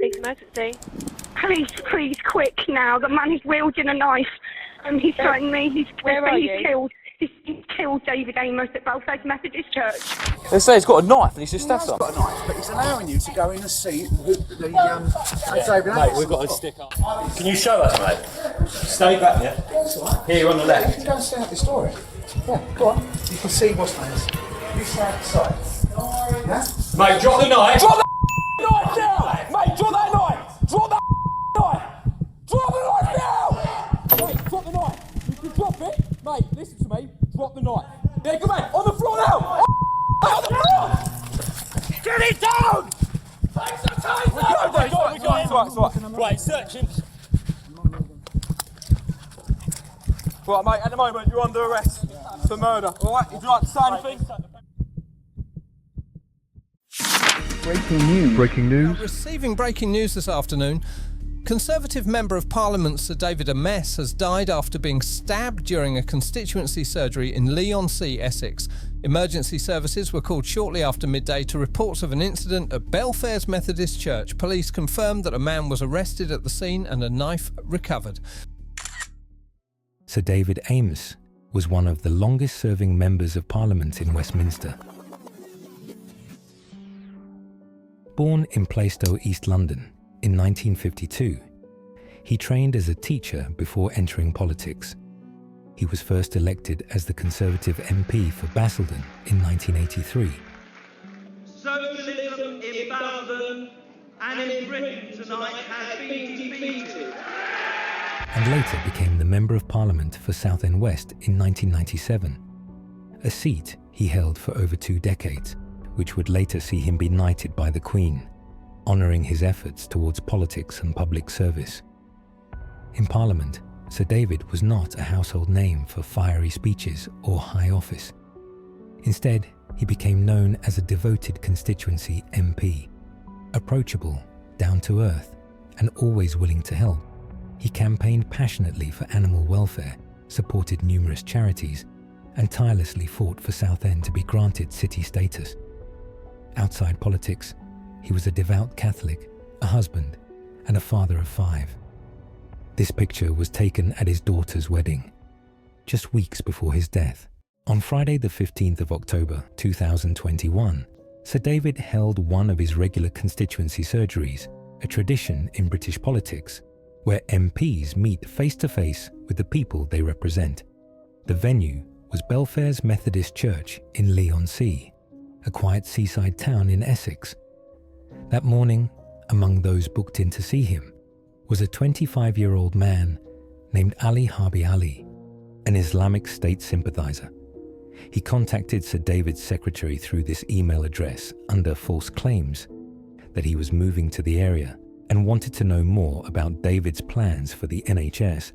Big emergency. Please, quick now. The man is wielding a knife and he's threatening me. He's killed David Amess at Belfast Methodist Church. They say he's got a knife and he's just stabbed someone. He's got a knife, but he's allowing you to go in and see David Amess. Mate, we've got a stick up. Can you show us, mate? Stay back, yeah? Here on the left. You can go and set up the story. Yeah, go on. You can see what's nice. You stand outside. Yeah? Mate, drop the knife. Drop the knife now! Mate, drop that knife! Drop that knife! Drop the knife now! Mate, drop the knife. You can drop it. Mate, listen to me. Drop the knife. Yeah, come on. On the floor now! On the floor! Get it down! Take some time! We got him. Right, search him. Right, mate, at the moment you're under arrest for murder. Alright, would you like to say anything? Breaking news. Receiving breaking news this afternoon. Conservative Member of Parliament Sir David Amess has died after being stabbed during a constituency surgery in Leigh-on-Sea, Essex. Emergency services were called shortly after midday to reports of an incident at Belfast Methodist Church. Police confirmed that a man was arrested at the scene and a knife recovered. Sir David Amess was one of the longest-serving members of Parliament in Westminster. Born in Plaistow, East London in 1952, he trained as a teacher before entering politics. He was first elected as the Conservative MP for Basildon in 1983. Socialism in Basildon and in Britain tonight has been defeated. And later became the Member of Parliament for Southend West in 1997, a seat he held for over 2 decades, which would later see him be knighted by the Queen, honouring his efforts towards politics and public service. In Parliament, Sir David was not a household name for fiery speeches or high office. Instead, he became known as a devoted constituency MP. Approachable, down-to-earth, and always willing to help, he campaigned passionately for animal welfare, supported numerous charities, and tirelessly fought for Southend to be granted city status. Outside politics, he was a devout Catholic, a husband, and a father of 5. This picture was taken at his daughter's wedding, just weeks before his death. On Friday the 15th of October 2021, Sir David held one of his regular constituency surgeries, a tradition in British politics, where MPs meet face-to-face with the people they represent. The venue was Belfast Methodist Church in Leigh-on-Sea, a quiet seaside town in Essex. That morning, among those booked in to see him, was a 25-year-old man named Ali Harbi Ali, an Islamic State sympathizer. He contacted Sir David's secretary through this email address under false claims that he was moving to the area and wanted to know more about David's plans for the NHS.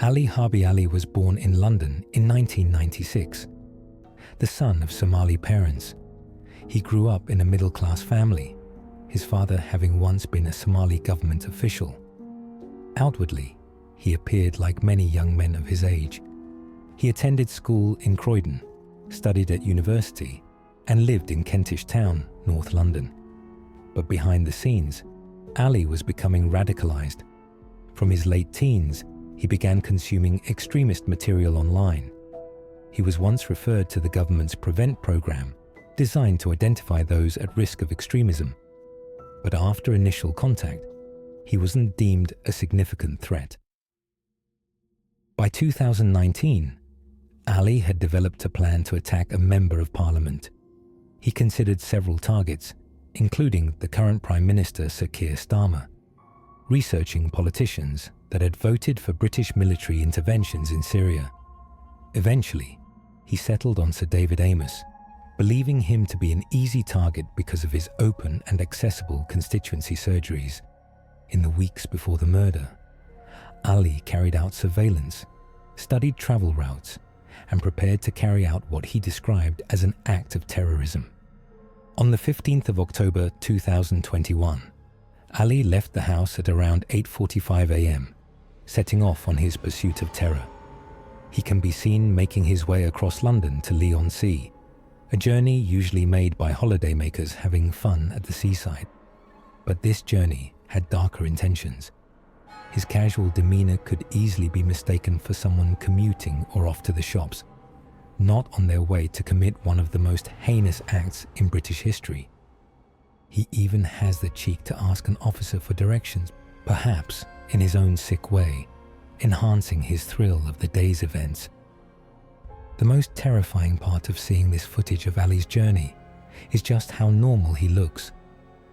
Ali Harbi Ali was born in London in 1996. The son of Somali parents, he grew up in a middle-class family, his father having once been a Somali government official. Outwardly, he appeared like many young men of his age. He attended school in Croydon, studied at university, and lived in Kentish Town, North London. But behind the scenes, Ali was becoming radicalised. From his late teens, he began consuming extremist material online. He was once referred to the government's Prevent programme, designed to identify those at risk of extremism. But after initial contact, he wasn't deemed a significant threat. By 2019, Ali had developed a plan to attack a member of Parliament. He considered several targets, including the current Prime Minister Sir Keir Starmer, researching politicians that had voted for British military interventions in Syria. Eventually, he settled on Sir David Amess, believing him to be an easy target because of his open and accessible constituency surgeries. In the weeks before the murder, Ali carried out surveillance, studied travel routes, and prepared to carry out what he described as an act of terrorism. On the 15th of October 2021, Ali left the house at around 8:45 a.m., setting off on his pursuit of terror. He can be seen making his way across London to Leigh-on-Sea, a journey usually made by holidaymakers having fun at the seaside. But this journey had darker intentions. His casual demeanour could easily be mistaken for someone commuting or off to the shops, not on their way to commit one of the most heinous acts in British history. He even has the cheek to ask an officer for directions, perhaps in his own sick way, enhancing his thrill of the day's events. The most terrifying part of seeing this footage of Ali's journey is just how normal he looks.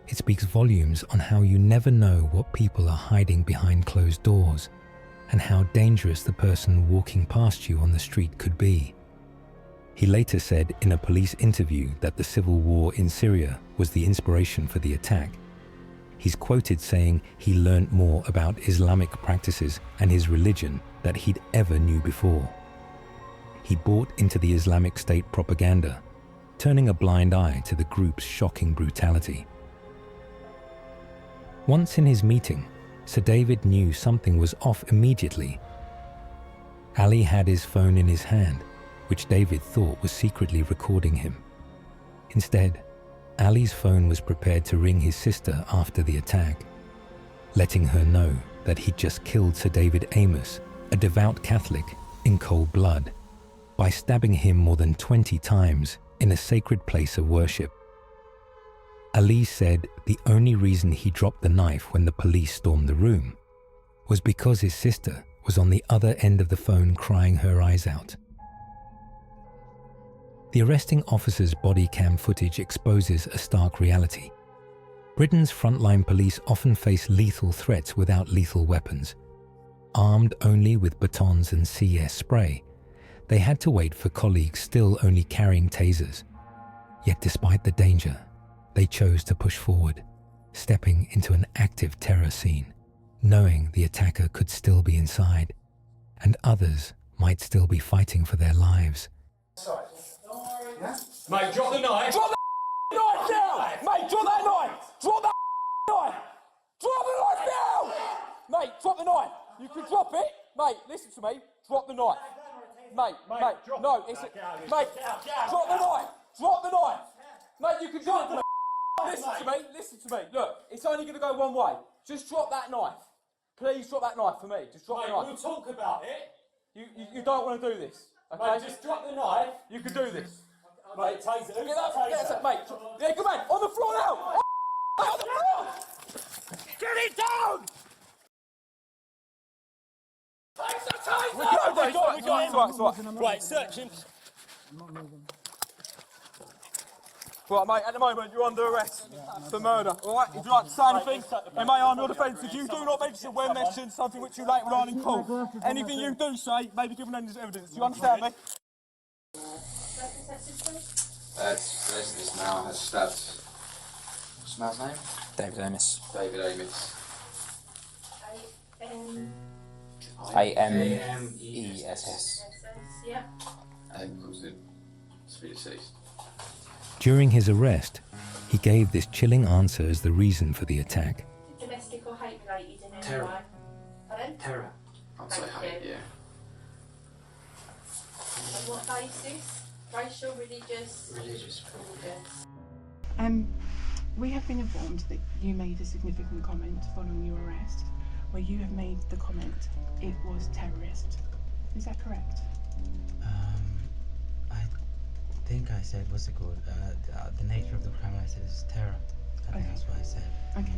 It speaks volumes on how you never know what people are hiding behind closed doors, and how dangerous the person walking past you on the street could be. He later said in a police interview that the civil war in Syria was the inspiration for the attack. He's quoted saying he learnt more about Islamic practices and his religion than he'd ever knew before. He bought into the Islamic State propaganda, turning a blind eye to the group's shocking brutality. Once in his meeting, Sir David knew something was off immediately. Ali had his phone in his hand, which David thought was secretly recording him. Instead, Ali's phone was prepared to ring his sister after the attack, letting her know that he'd just killed Sir David Amess, a devout Catholic, in cold blood, by stabbing him more than 20 times in a sacred place of worship. Ali said the only reason he dropped the knife when the police stormed the room was because his sister was on the other end of the phone crying her eyes out. The arresting officer's body cam footage exposes a stark reality. Britain's frontline police often face lethal threats without lethal weapons. Armed only with batons and CS spray, they had to wait for colleagues still only carrying tasers. Yet despite the danger, they chose to push forward, stepping into an active terror scene, knowing the attacker could still be inside, and others might still be fighting for their lives. Mate, drop the knife. Drop the knife now! Mate, drop that knife! Drop that knife! Drop the knife now! Mate, drop the knife. You can drop it. Mate, listen to me. Drop the knife. Mate, no, it's a... Mate, drop the knife. Drop the knife. Mate, you can drop the knife. Listen to me. Look, it's only going to go one way. Just drop that knife. Please drop that knife for me. Just drop the knife. We'll talk about it. You don't want to do this. Okay? Mate, just drop the knife. You can do this. Mate, taser. Get that, mate. Yeah, come on. On the floor now. On the floor. Get it down. Take the taser. We got him. Right, search him. Right, mate, at the moment you're under arrest for murder, alright? If you'd like to say anything, in my arm, your defence, if you do not mention when mentioned something which you later on in court, anything you do say may be given as evidence. Do you understand me? This now has stabbed. What's the man's name? David Amess. David Amess. A-M-E-S-S. Yeah. Because to be deceased. During his arrest, he gave this chilling answer as the reason for the attack. Domestic or hate related in any Terror. way? Pardon? Terror. I'd say hate, yeah. On what basis? Racial, religious? Religious. We have been informed that you made a significant comment following your arrest, where you have made the comment, it was terrorist. Is that correct? I think I said, what's it called? The nature of the crime, I said is terror. I think that's what I said. Okay.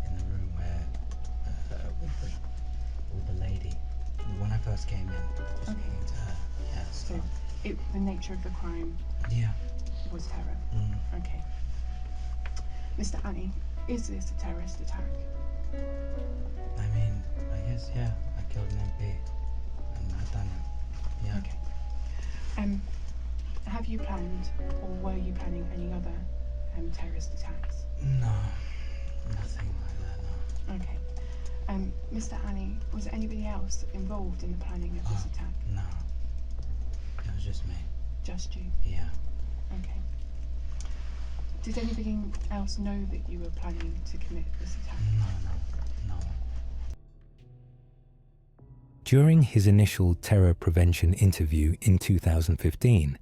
In the room where, with the lady. When I first came in, just speaking to her. Yeah, So, the nature of the crime yeah. was terror? Okay. Mr. Ali, is this a terrorist attack? I mean, I guess, yeah. I killed an MP. And I've done it. Yeah. Okay. Have you planned, or were you planning any other terrorist attacks? No. Nothing like that, no. Okay. Mr. Ali, was there anybody else involved in the planning of this attack? No. It was just me. Just you? Yeah. Okay. Did anybody else know that you were planning to commit this attack? No. During his initial terror prevention interview in 2015,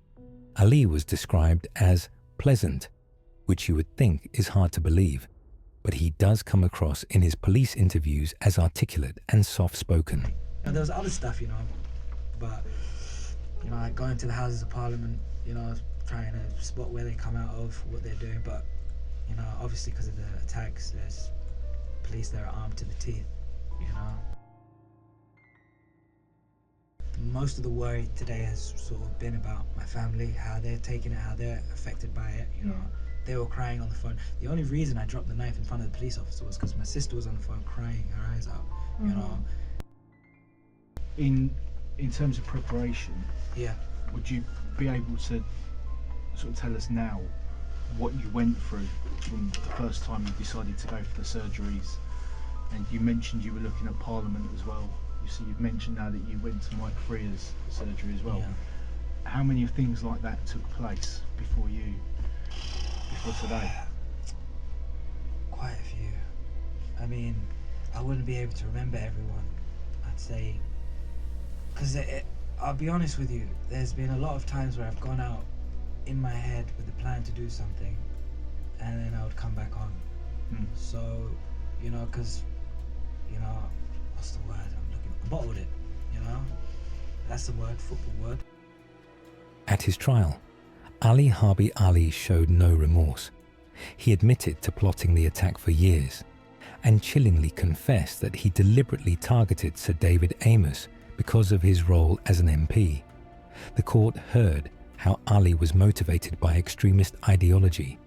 Ali was described as pleasant, which you would think is hard to believe, but he does come across in his police interviews as articulate and soft-spoken. There was other stuff, but, like going to the Houses of Parliament, trying to spot where they come out of, what they're doing, but, obviously because of the attacks, there's police that are armed to the teeth, Most of the worry today has sort of been about my family, how they're taking it, how they're affected by it, They were crying on the phone. The only reason I dropped the knife in front of the police officer was because my sister was on the phone crying her eyes out, In terms of preparation, Yeah. would you be able to sort of tell us now what you went through from the first time you decided to go for the surgeries? And you mentioned you were looking at Parliament as well. You've mentioned now that you went to Mike Freer's surgery as well. Yeah. How many of things like that took place before today? Quite a few. I mean, I wouldn't be able to remember everyone, I'd say. Because I'll be honest with you, there's been a lot of times where I've gone out in my head with a plan to do something, and then I would come back on. So, because, what's the word I'm looking for? Bottled it, That's the word, football word. At his trial, Ali Harbi Ali showed no remorse. He admitted to plotting the attack for years and chillingly confessed that he deliberately targeted Sir David Amess because of his role as an MP. The court heard how Ali was motivated by extremist ideology,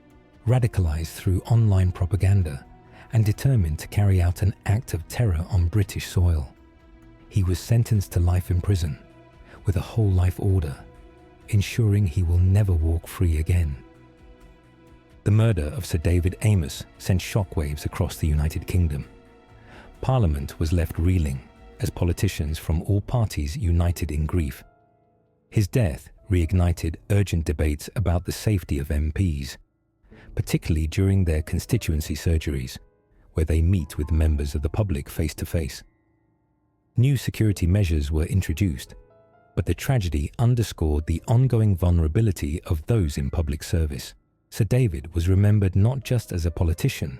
radicalised through online propaganda, and determined to carry out an act of terror on British soil. He was sentenced to life in prison, with a whole life order, ensuring he will never walk free again. The murder of Sir David Amess sent shockwaves across the United Kingdom. Parliament was left reeling as politicians from all parties united in grief. His death reignited urgent debates about the safety of MPs, particularly during their constituency surgeries, where they meet with members of the public face to face. New security measures were introduced, but the tragedy underscored the ongoing vulnerability of those in public service. Sir David was remembered not just as a politician,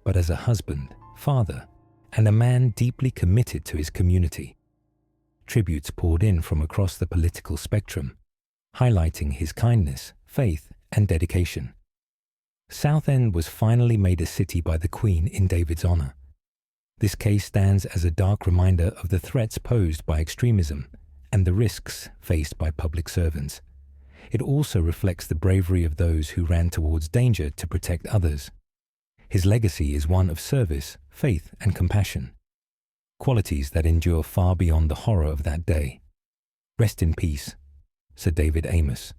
but as a husband, father, and a man deeply committed to his community. Tributes poured in from across the political spectrum, highlighting his kindness, faith, and dedication. Southend was finally made a city by the Queen in David's honour. This case stands as a dark reminder of the threats posed by extremism and the risks faced by public servants. It also reflects the bravery of those who ran towards danger to protect others. His legacy is one of service, faith, and compassion, qualities that endure far beyond the horror of that day. Rest in peace, Sir David Amess.